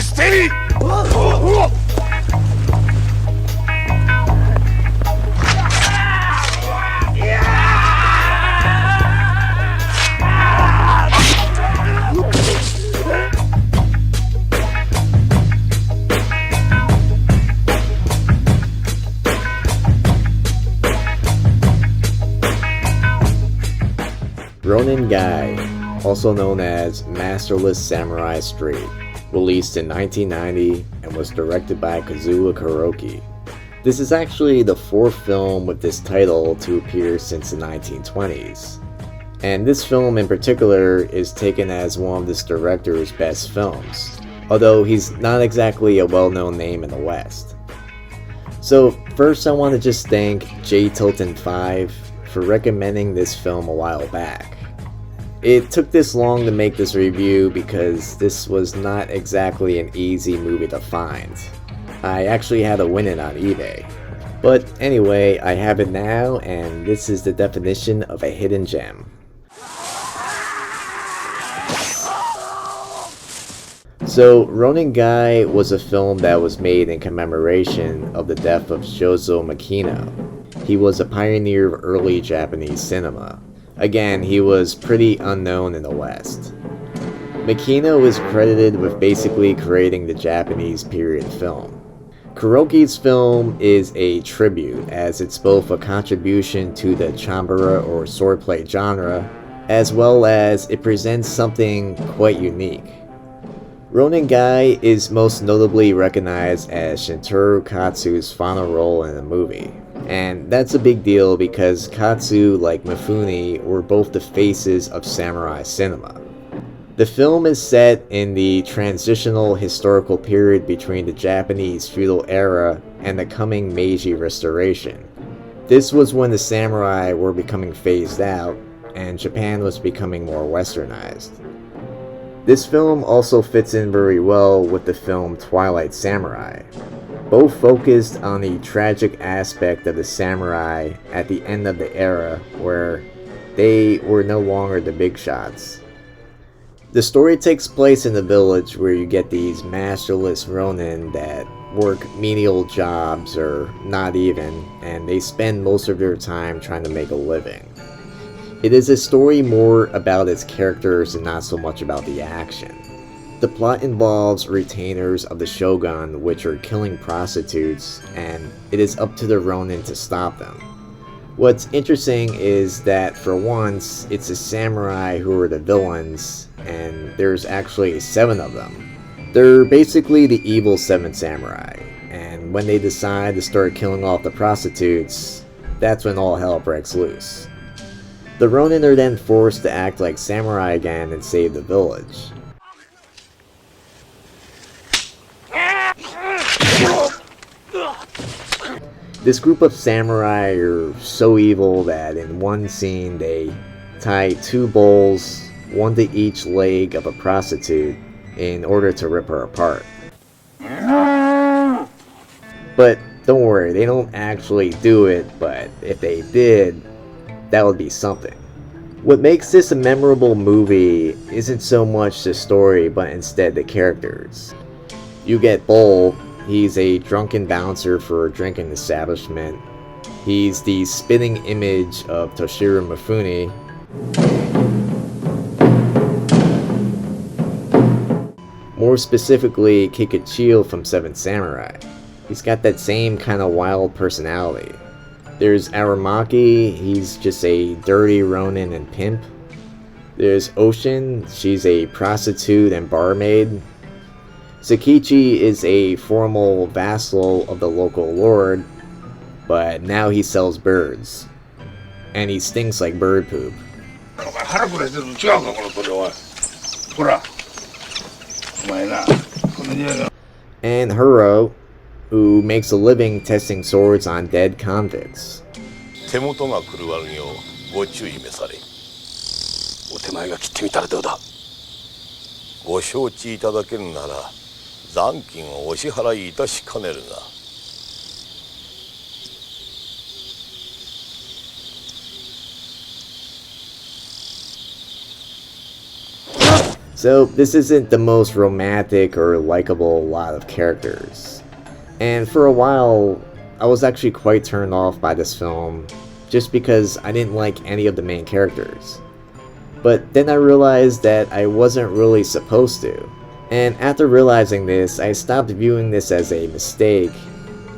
Stay! Ronin-gai, also known as Masterless Samurai Street, released in 1990 and was directed by Kazuo Kuroki. This is actually the fourth film with this title to appear since the 1920s. And this film in particular is taken as one of this director's best films, although he's not exactly a well-known name in the West. So first I want to just thank JTilton5 for recommending this film a while back. It took this long to make this review because this was not exactly an easy movie to find. I actually had to win it on eBay. But anyway, I have it now, and this is the definition of a hidden gem. So, Ronin-gai was a film that was made in commemoration of the death of Shozo Makino. He was a pioneer of early Japanese cinema. Again, he was pretty unknown in the West. Makino is credited with basically creating the Japanese period film. Kuroki's film is a tribute, as it's both a contribution to the chambara or swordplay genre, as well as it presents something quite unique. Ronin-gai is most notably recognized as Shintaro Katsu's final role in the movie. And that's a big deal because Katsu, like Mifune, were both the faces of samurai cinema. The film is set in the transitional historical period between the Japanese feudal era and the coming Meiji Restoration. This was when the samurai were becoming phased out, and Japan was becoming more westernized. This film also fits in very well with the film Twilight Samurai. Both focused on the tragic aspect of the samurai at the end of the era where they were no longer the big shots. The story takes place in the village where you get these masterless ronin that work menial jobs or not even, and they spend most of their time trying to make a living. It is a story more about its characters and not so much about the action. The plot involves retainers of the shogun which are killing prostitutes, and it is up to the ronin to stop them. What's interesting is that for once, it's the samurai who are the villains, and there's actually 7 of them. They're basically the evil 7 samurai, and when they decide to start killing off the prostitutes, that's when all hell breaks loose. The ronin are then forced to act like samurai again and save the village. This group of samurai are so evil that in one scene they tie 2 bowls, one to each leg of a prostitute, in order to rip her apart. But don't worry, they don't actually do it, but if they did, that would be something. What makes this a memorable movie isn't so much the story, but instead the characters. You get Bull. He's a drunken bouncer for a drinking establishment. He's the spitting image of Toshiro Mifune. More specifically, Kikuchiyo from Seven Samurai. He's got that same kind of wild personality. There's Aramaki, he's just a dirty ronin and pimp. There's Ocean, she's a prostitute and barmaid. Sakichi is a formal vassal of the local lord, but now he sells birds. And he stinks like bird poop. And Huro, who makes a living testing swords on dead convicts. 手元が狂わぬようご注意召され。お手前が切ってみたらどうだ。ご承知いただけるなら残金をお支払いいたしかねるが。So this isn't the most romantic or likable lot of characters. And for a while, I was actually quite turned off by this film just because I didn't like any of the main characters. But then I realized that I wasn't really supposed to. And after realizing this, I stopped viewing this as a mistake,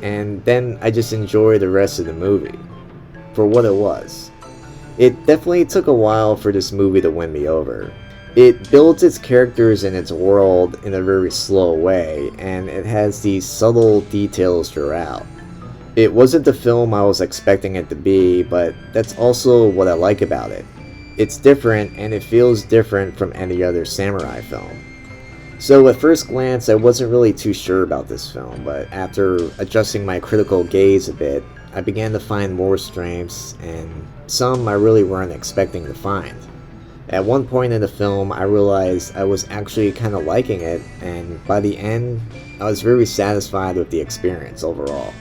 and then I just enjoyed the rest of the movie for what it was. It definitely took a while for this movie to win me over. It builds its characters and its world in a very slow way, and it has these subtle details throughout. It wasn't the film I was expecting it to be, but that's also what I like about it. It's different, and it feels different from any other samurai film. So at first glance, I wasn't really too sure about this film, but after adjusting my critical gaze a bit, I began to find more strengths, and some I really weren't expecting to find. At one point in the film, I realized I was actually kind of liking it, and by the end, I was very satisfied with the experience overall.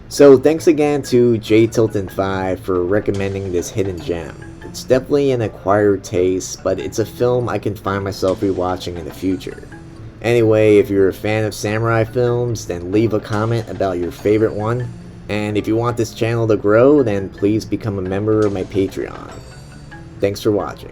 So thanks again to JTilton5 for recommending this hidden gem. It's definitely an acquired taste, but it's a film I can find myself rewatching in the future. Anyway, if you're a fan of samurai films, then leave a comment about your favorite one. And if you want this channel to grow, then please become a member of my Patreon. Thanks for watching.